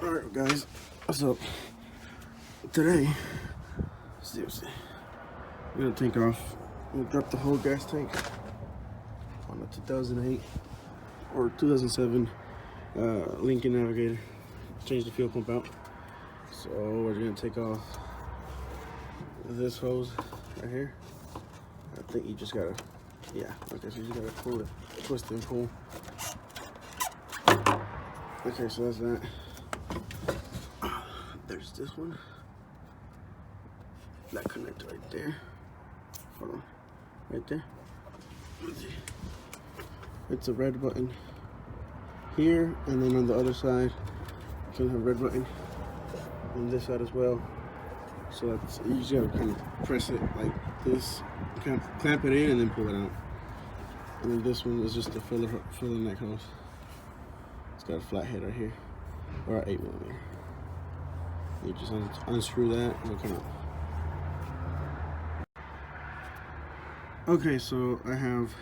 Alright guys, what's up? Today, seriously, we're gonna take off, we'll drop the whole gas tank on a 2008 or 2007 Lincoln Navigator. Change the fuel pump out. So we're gonna take off this hose right here. I think you just gotta, yeah, okay, so you just gotta pull it, twist and pull. Okay, so that's that. There's this one. That connector right there. Hold on. Right there. It's a red button here, and then on the other side, you can have a red button on this side as well. So that's, you just gotta kind of press it like this, kind of clamp it in, and then pull it out. And then this one is just the filler neck hose. It's got a flat head right here, or an 8mm. You just unscrew that and it'll come out. Okay, so I have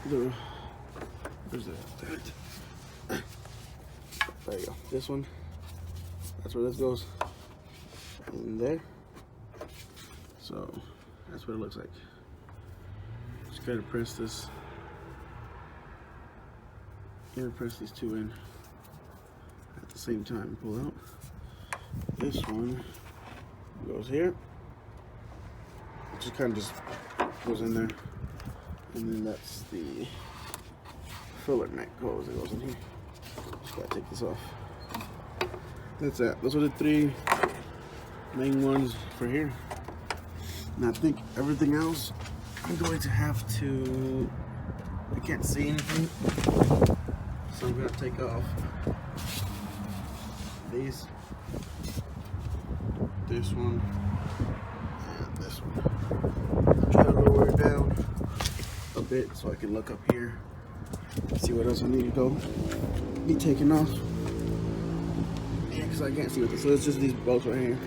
the, where's that? There you go. This one, that's where this goes, in there. So that's what it looks like. Just gotta press this. You gotta press these two in at the same time and pull out. This one goes here. It just kind of just goes in there. And then that's the filler neck hose that goes in here. Just gotta take this off. That's that. Those are the three main ones for here. And I think everything else I'm going to have to, I can't see anything. So I'm gonna take off these, this one, and this one. Try to lower it down a bit so I can look up here, see what else I need to be taken off. Yeah, because I can't see what this is. So it's just these bolts right here.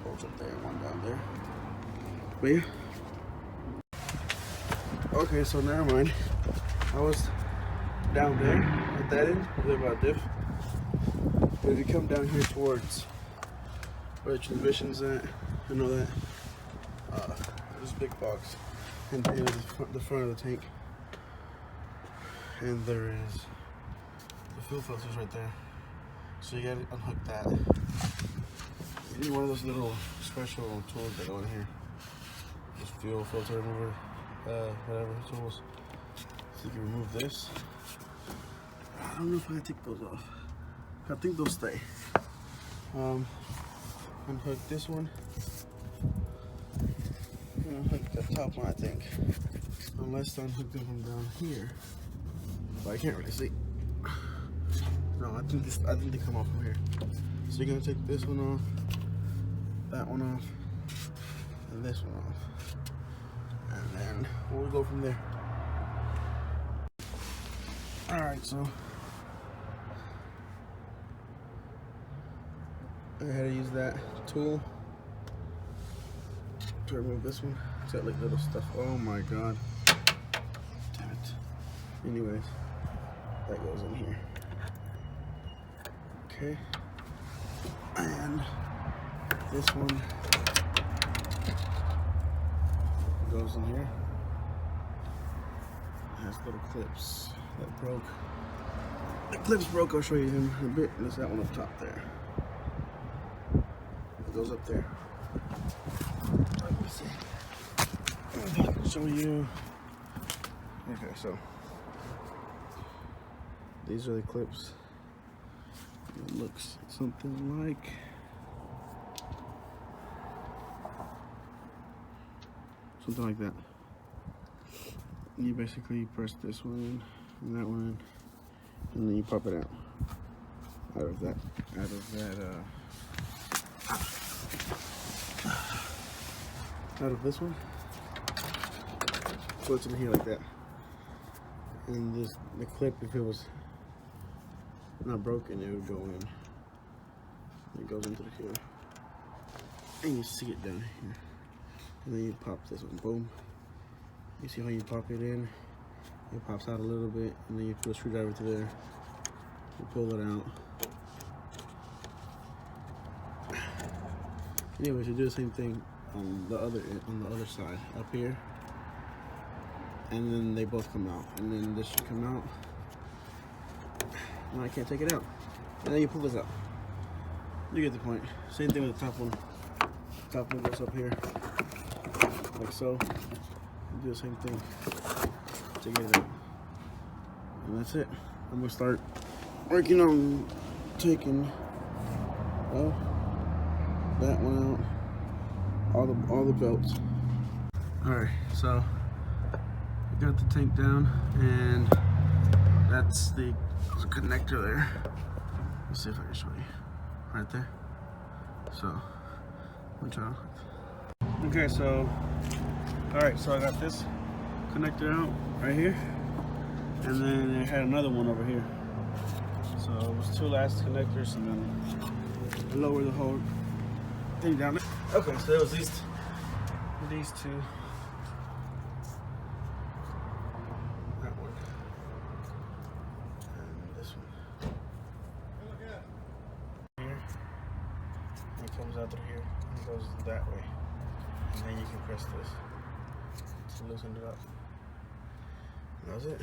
Bolts up there, one down there. But yeah. Okay, so never mind. I was down there at that end, a little about diff. But if you come down here towards where the transmission's at and all that, there's a big box, and here's the front of the tank, and there is the fuel filters right there. So you gotta unhook that. You need one of those little special tools that go in here. Just fuel filter remover, whatever tools. So you can remove this. I don't know if I can take those off. I think they'll stay. Unhook this one. And unhook the top one, I think. Unless I unhook them from down here. But I can't really see. No, I think they come off from here. So you're gonna take this one off, that one off, and this one off. And then we'll go from there. Alright, so I had to use that tool to remove this one. It's got like little stuff. Oh my god. Damn it. Anyways, that goes in here. Okay. And this one goes in here. It has little clips that broke. The clips broke, I'll show you him in a bit. There's that one up top there. It goes up there. Let me see. I can show you. Okay, so these are the clips. It looks something like that. You basically press this one and that one, and then you pop it out of this one. So it's in here like that. And the clip, if it was not broken, it would go in. It goes into the here. And you see it down here. And then you pop this one, boom. You see how you pop it in? It pops out a little bit, and then you put a screwdriver to there, You pull it out. Anyways, you do the same thing on the other side up here, and then they both come out, and then this should come out. No, I can't take it out. And then you pull this out. You get the point. Same thing with the top one. Top one goes up here, like so. You do the same thing to get it out, and that's it. I'm gonna start working on taking that one out, all the belts. All right, so I got the tank down, and that's the connector there. Let's see if I can show you. Right there. So, I'm trying. Okay, so, all right, so I got this connector out right here, and then I had another one over here. So it was two last connectors, and then I lowered the whole thing down there. Okay, so there was these two. That one. And this one. Here. And it comes out through here and goes that way. And then you can press this to loosen it up. And that's it.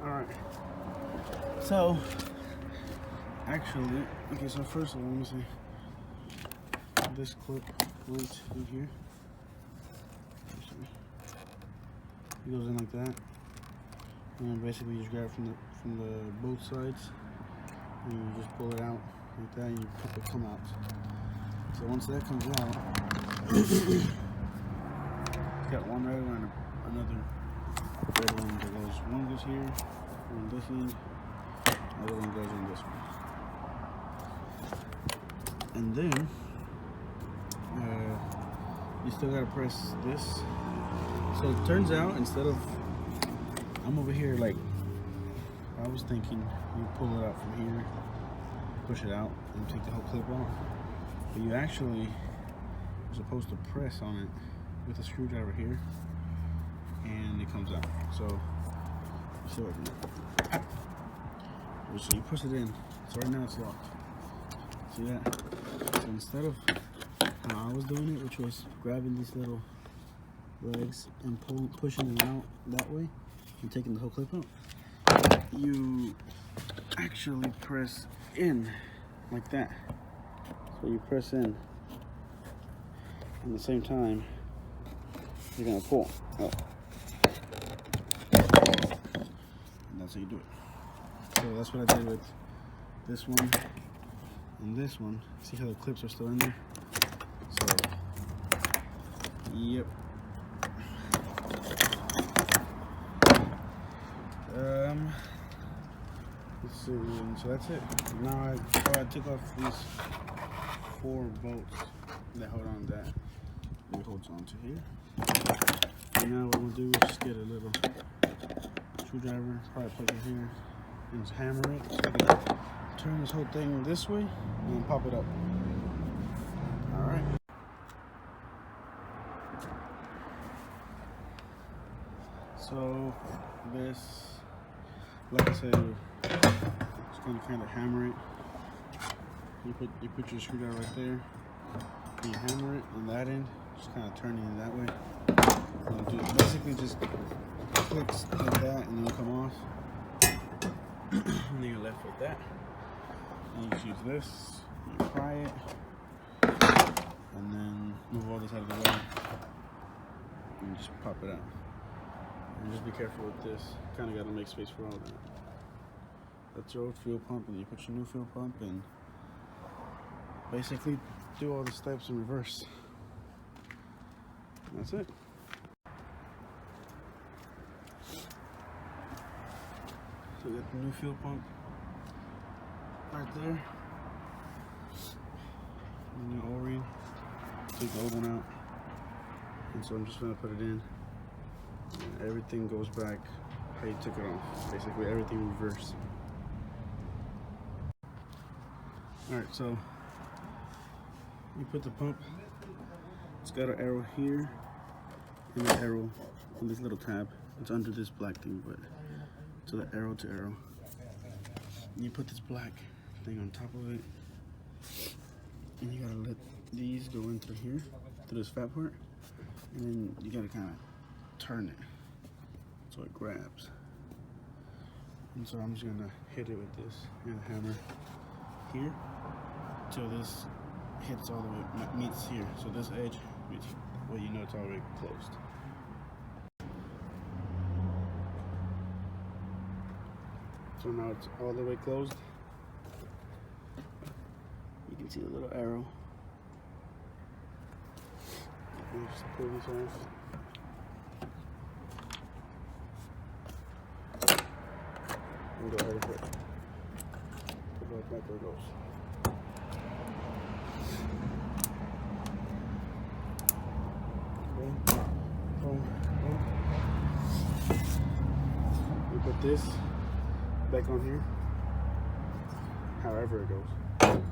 Alright. So actually, okay, so first of all, let me see. This clip right in here. It goes in like that. And then basically you just grab it from the both sides. And you just pull it out like that, and you put the come out. So once that comes out, it's got one red one and another red one that goes. One goes here, on this end, the other one goes on this one. And then you still gotta press this. So it turns out, instead of, I'm over here like, I was thinking you pull it out from here, push it out, and take the whole clip off. But you actually are supposed to press on it with a screwdriver here, and it comes out. So you push it in. So right now it's locked. See that? So instead of how I was doing it, which was grabbing these little legs and pushing it out that way and taking the whole clip out, you actually press in like that. So you press in, and at the same time you're gonna pull out. And that's how you do it. So that's what I did with this one and this one. See how the clips are still in there? So, yep. Let's see, so that's it. Now I took off these 4 bolts that hold on that. It holds on to here. And now what we'll do is just get a little screwdriver, probably plug it here, and just hammer it. So we can turn this whole thing this way and then pop it up. Alright. So this, like I said, just gonna kind of hammer it. You put your screwdriver right there, and you hammer it on that end, just kind of turning it that way. And you basically just clicks like that, and then it'll come off. And then you're left with that. And you just use this, you pry it, and then move all this out of the way, and just pop it out. And just be careful with this. Kind of got to make space for all that. That's your old fuel pump, and you put your new fuel pump, and basically do all the steps in reverse. And that's it. So we got the new fuel pump right there. And the O-ring. Take the old one out. And so I'm just gonna put it in. And everything goes back how you took it off. Basically everything reversed. Alright, so you put the pump, it's got an arrow here and an arrow on this little tab. It's under this black thing, but to the arrow to arrow. You put this black thing on top of it, and you gotta let these go in through here, through this fat part, and then you gotta kind of turn it so it grabs. And so I'm just gonna hit it with this and a hammer here till this hits all the way, meets here. So this edge meets, well, you know it's already closed. So now it's all the way closed. You can see the little arrow. Just pull this off. And go ahead and put it back where it goes. Boom, boom, boom. We put this back on here, however it goes, and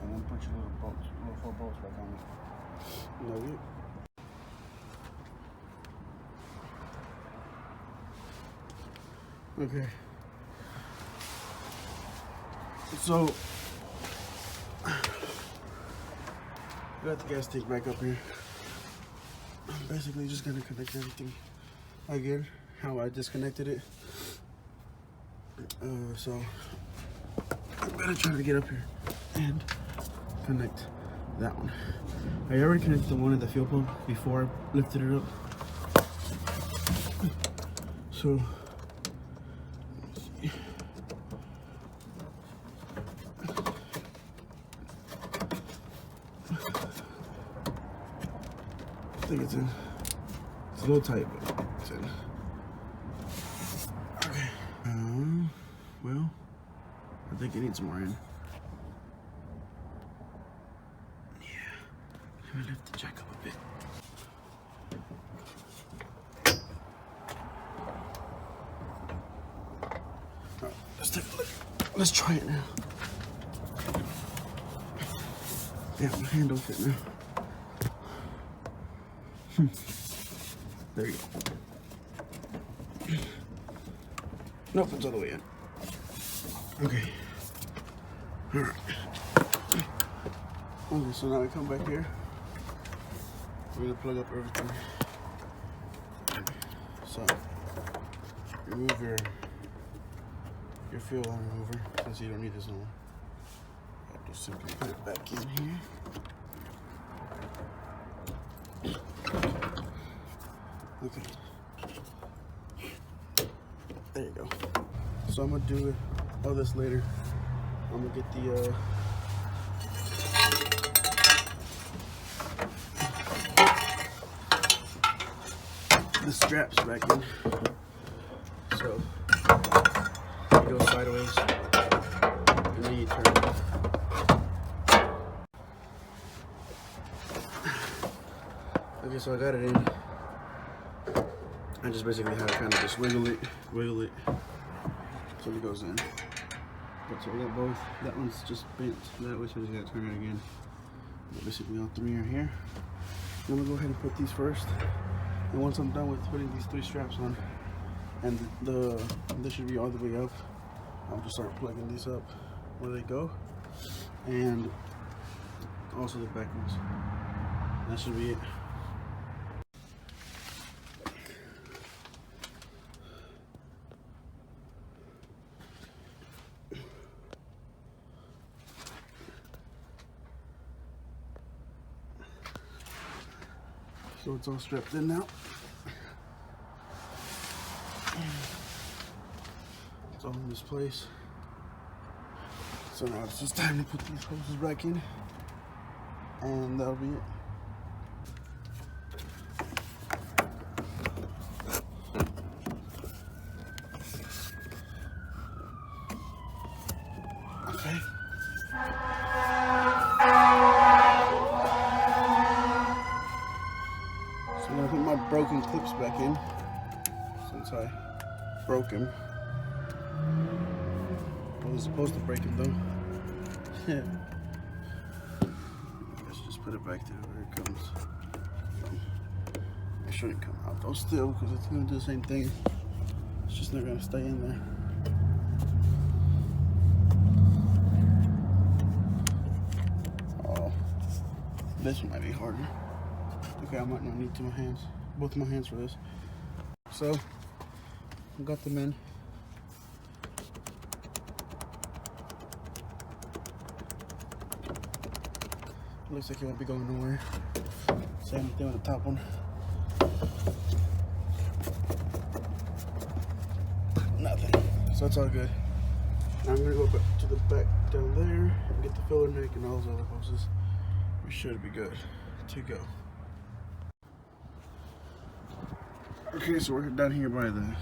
then put your little 4 bolts back on it. And that's it. Okay. So I got the gas tank back up here. I'm basically just gonna connect everything again, how I disconnected it. So I'm gonna try to get up here and connect that one. I already connected the one at the fuel pump before I lifted it up. So I think it's in. It's a little tight, but it's in. Okay. Well, I think it needs more in. Yeah. Let me lift the jack up a bit. Alright, let's take a look. Let's try it now. Yeah, my hand don't fit now. There you go. Nope, it's all the way in. Okay. Alright. Okay, so now I come back here. We're gonna plug up everything. So remove your fuel line remover since you don't need this no more. I'll just simply put it back in here. Okay. There you go. So I'm gonna do all this later. I'm gonna get the straps back in. So you go sideways and then you turn it. Okay, so I got it in. I just basically have to kind of just wiggle it so it goes in. But so we got both. That one's just bent that way, so I just gotta turn it again. But basically all 3 are here. I'm gonna go ahead and put these first. And once I'm done with putting these 3 straps on, and this should be all the way up, I'll just start plugging these up where they go. And also the back ones. That should be it. So it's all strapped in now. It's all in this place. So now it's just time to put these hoses back in, and that'll be it. Okay. So I'm gonna put my broken clips back in, since I broke him. I was supposed to break him though. Let's just put it back to where it comes from. shouldn't come out though still, because it's gonna do the same thing. It's just not gonna stay in there. Oh, this one might be harder. Okay, I might not need both my hands for this. So, I got them in. Looks like it won't be going nowhere. Same thing with the top one. Nothing. So that's all good. Now I'm gonna go back to the back down there and get the filler neck and all those other hoses. We should be good to go. Okay, so we're down here by the,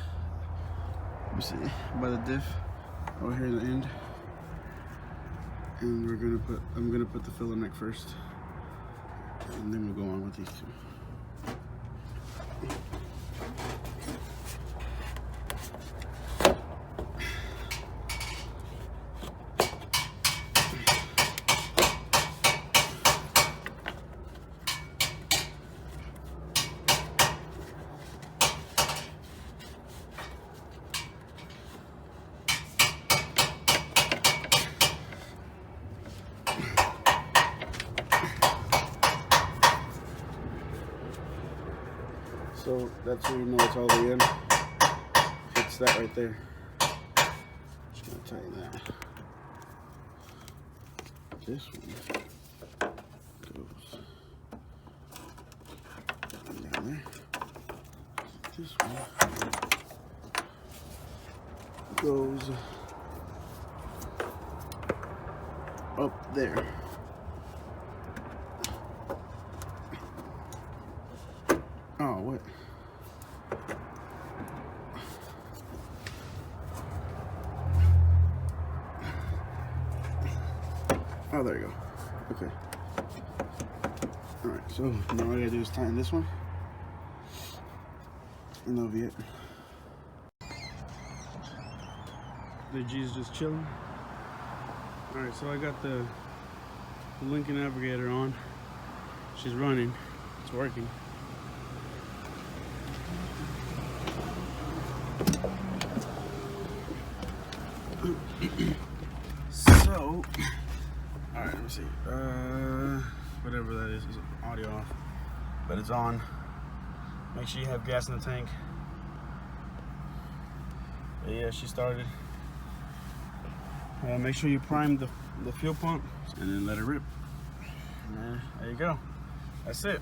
let me see, by the diff over here at the end. And I'm gonna put the filler neck first, and then we'll go on with these two. So that's where you know it's all the way in. Fix that right there. Just gonna tighten that. This one goes down there. This one goes up there. Oh, what? Oh, there you go. Okay. Alright, so now all I gotta do is tighten this one. And that'll be it. The G's just chilling. Alright, so I got the Lincoln Navigator on. She's running. It's working. So, alright, let me see. Whatever that is audio off, but it's on. Make sure you have gas in the tank. But yeah, she started. Make sure you prime the fuel pump and then let it rip. And there you go. That's it.